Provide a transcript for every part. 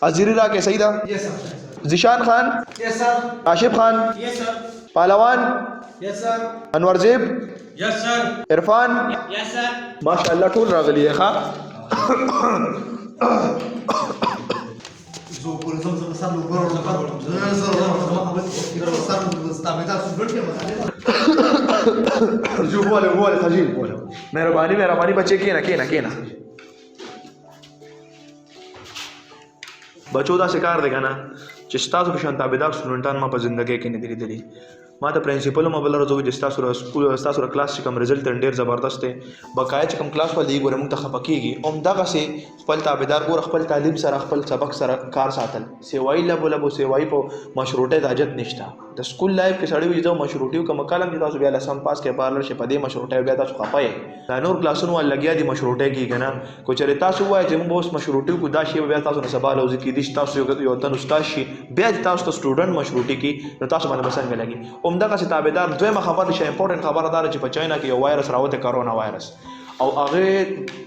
अजीरी राके सही था। ज़ीशान खान, आशिफ खान, पहलवान, अनवर ज़ेब, इरफान, माशाअल्लाह टूल रागली है खा। मेहरबानी बच्चे के ना बच्चों का शिकार देगा ना चिस्ता से पेशान ताबेदार स्टूडेंटान मां पर जिंदगी के नहीं दिली मां तो प्रिंसिपल में बल रजो जिस्ता सुर स्कूल जिस्ता सुर क्लास कम रिजल्ट ढेर ज़बरदस्त है बकाया कम क्लास वाली गोरे मुंग तखपकीगी उम्दा से खपल ताबेदार गोर खपल तालीम सर खपल सबक सर कार सातल सेवाई लब सेवाई पो मशरूटे दाजत निष्ठा द स्कूल लाइफ के सड़ी जो मशरूटी का मकालम जी तासु बियाला सम पास के पार्लर से पदे मशरूटे बिया तासु खपाए दानोर क्लासों वाला लगिया दी मशरूटे की गना को चले तासु हुआ जम बोस मशरूटी को दाशी बिया तासु न सवाल हो की दिश तासु यो तन उस्ताशी बिया तासु स्टूडेंट मशरूटी की तासु मन पसंद लगी उम्दा का ताबेदार दो खबर शे इंपॉर्टेंट खबरदार چې په چاینا کې یو وایرس راوته کرونا وایرس او هغه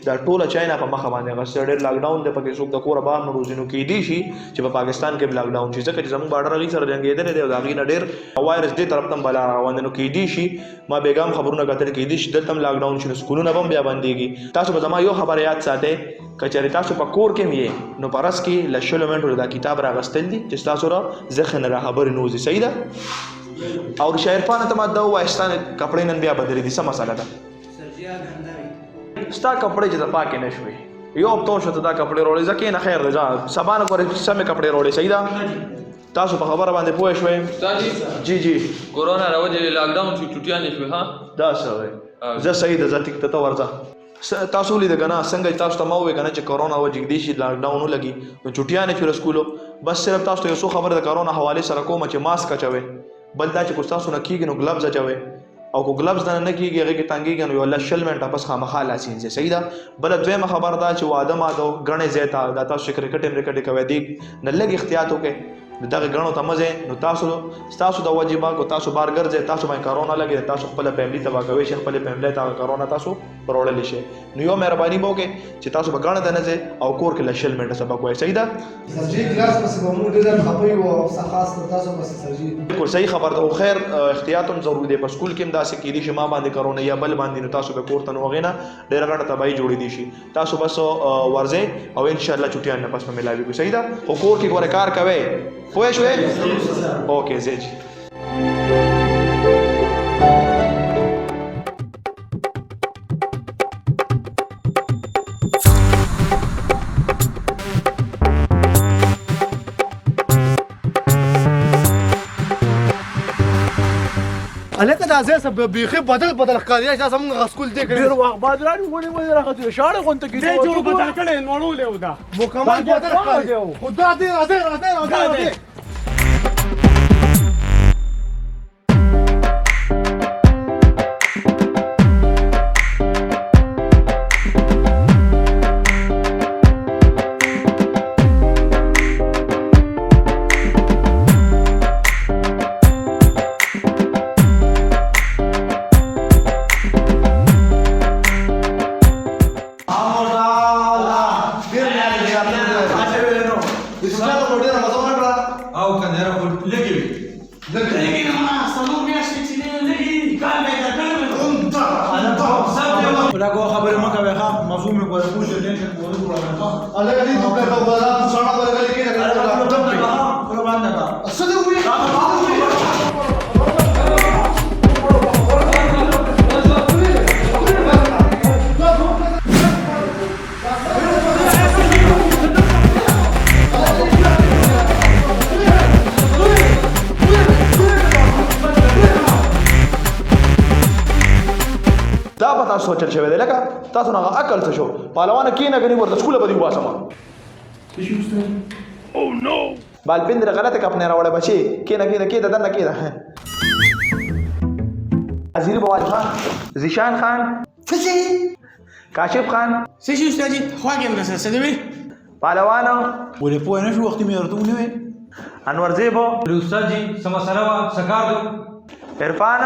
د ټوله چاینا په مخه باندې هغه ډېر لاک ډاون د پکې څوک د کور بار نه روزینو کې دي شي چې په پاکستان کې لاک ډاون شي ځکه چې زموږ بارډر غي سره جنگیدل دی او هغه نه ډېر وایرس دې طرف تم بلا روان نو کې دي شي ما بیگم خبرونه کتل کې دي شي دلته لاک ډاون شي سکولونه هم بیا باندېږي تاسو به زما یو خبر یاد ساتئ کچری تاسو په کور کې مې نو پرس کې لشل منټو دا کتاب راغستل دي چې تاسو را ځخن را خبر نوزي صحیح ده اور شاعر پانه ته ما دا وایستان کپڑے نن بیا بدلې دي سم مساله ده ستا کپڑے چې د پاکې نشوي یو په تو شته دا کپڑے روړې ځکه نه خیر ده سبانه کورې سمې کپڑے روړې صحیح ده تاسو په خبره باندې پوه شوي جی کورونا راوځي لاک ډاون شو چټیا نشوي ها دا سوي زه صحیح ده زه ټیک ته ورځه تاسو لید کنه څنګه تاسو ته ما وې کنه چې کورونا وځي دي شي لاک ډاون لګي نو چټیا نه شو سکولو بس صرف تاسو ته یو څه خبره د کورونا حواله سره کوم چې ماسک اچوي بل دا چې تاسو نه کیږي نو گلوز اچوي او کو گلوز نه کیږي هغه کې تانګيږي نو الله شل منټه پس خامخا لاسین سي صحیح ده بل دویمه خبر دا چې واده ما دو غنې زیتا دا تاسو کرکټ کوي دی نه لګي احتیاط وکړي دغه غنو ته مزه نو تاسو د واجبہ کو تاسو بار ګرځي تاسو باندې کرونا لګي تاسو خپل فیملی ته واګوي شي خپل فیملی ته کرونا تاسو پرولل شي نو یو مهرباني وکړي چې تاسو بغاڼه ته نه ځي او کور کې لشل منټه سبق وای صحیح ده سرجی کلاس پس به مو ډیر خپوي او خاص تاسو پس سرجی بالکل صحیح خبر ده خیر احتیاط هم ضروری دی په سکول کې هم داسې کېدي شي ما باندې کرونا یا بل باندې نو تاسو به کور ته نو غینا ډیر غټه تباہی جوړې دي شي تاسو بس ورځي او ان شاء الله چټیان نه پس ملاوي کو صحیح ده او کور کې ګوره کار کوي پوه شوې اوکے زیج الکه دا زه بیخي بدل ښکاري چې زموږ غسکول دی ډېر وخت بعد راغلی راغلی شاړه غونته کې دی جوړ بدل کړی نوړولې و دا مکمل بدل ښکاري خدا دې راځي سوچل شوی دی لکه تاسو نه عقل څه شو پهلوان کینه غنی ورته سکول بدی واسما او نو بال بندر غلطه کپنه راوړه بچي کینه دنه کینه عزیز بوال خان زیشان خان کاشف خان سشي استاذي خواږم د سره پهلوان ولې پوه نه شو وخت مې ورته ونیو انور زیبو استاذ جی سم سره سکار دو عرفان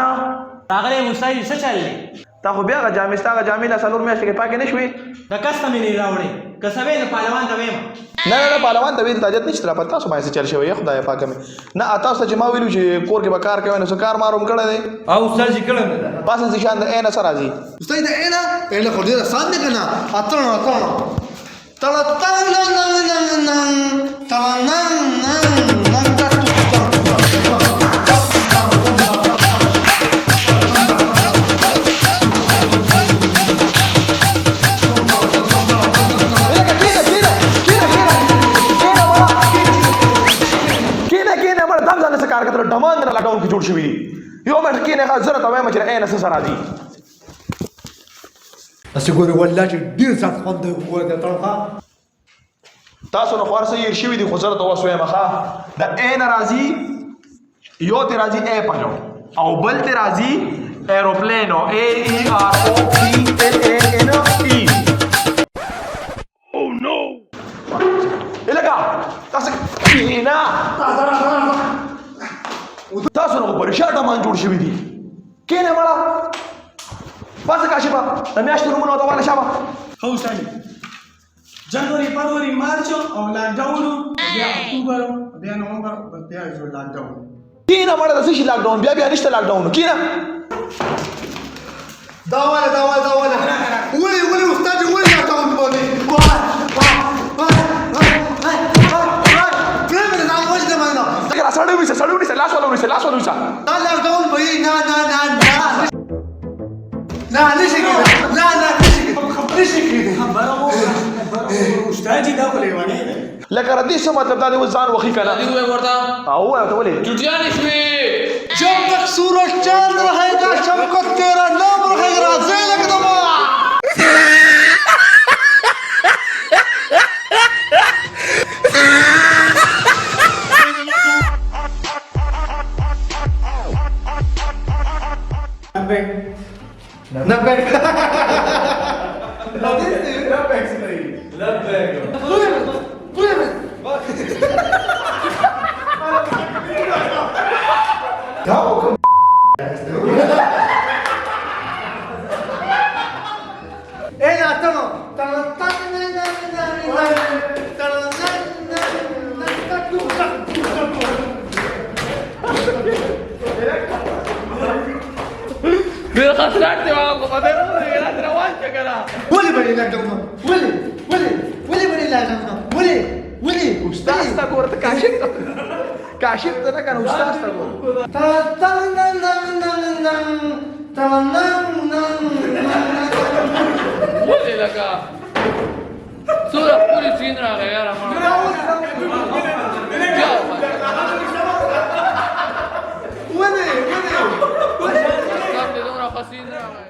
هغه مستعد څه چل تا خو بیا هغه جامې ستا هغه جامې لا څلور میاشتې کې پاکې نه شوې د کس ته مې نه راوړې که سوې نو پهلوان ته ویم نه پهلوان ته ویل تاجت نشته را پته تاسو باندې څه چل شوی یا خدای پاکه مې نه تاسو ته چې ما ویلو چې کور کې به کار کوي نو څه کار ماروم کړی دی او استاد چې کړه مې ده پاسه چې شان د عین سره راځي استاد د عین خو ډیر آسان دی کنه اترو کار کتر ډمان نه لاکډاون کې جوړ شوی دی یو مې کې نه غزره ته وایم چې عین سره راځي اسې ګوري والله چې ډیر سات خوند دی ګوره تړخه تاسو نو خور سره یې شوی دی خو زره ته وسوي مخه د عین راځي یو ته راځي ا پجو او بل ته راځي ایروپلینو ا ای آر او پی ال ا ان ای او نو الګا تاسو کینا تاسو نو پریشان ډمان جوړ شوی دی کینه مړه پاسه کاشفه د میاشتې نومونه ورته واله شابه ښه استاد جنوري فروری مارچ او لاکډاون بیا اکتوبر بیا نومبر بیا لاکډاون کینه مړه د څه شي لاکډاون بیا نشته لاکډاون کینه دا واله ولې استاد ولې لاکډاون باندې سړی ونیسه لاس والا ونیسه دا لاکډاون به نه نشي کېدای نشي کېدای استاد دا ولې ونه لکه ردی څه مطلب دا دی اوس ځان وخی کنه دی وې ورته او ته ولې چټیاں نشوي जब तक सूरज चांद रहेगा शमकत तेरा नाम रहेगा ज़ैलक दमा मेरा खसराट से वहां को पता नहीं मेरा रवाज क्या करा ولي بني لاكدون ولي لاكدون ولي استاد تا ورته کاشف ته نه کنه استاد تا ګور बोले लगा सूरज पूरी सीन रहा गया यार हमारा क्या हुआ ولي सब दे दो ना पसीन रहा है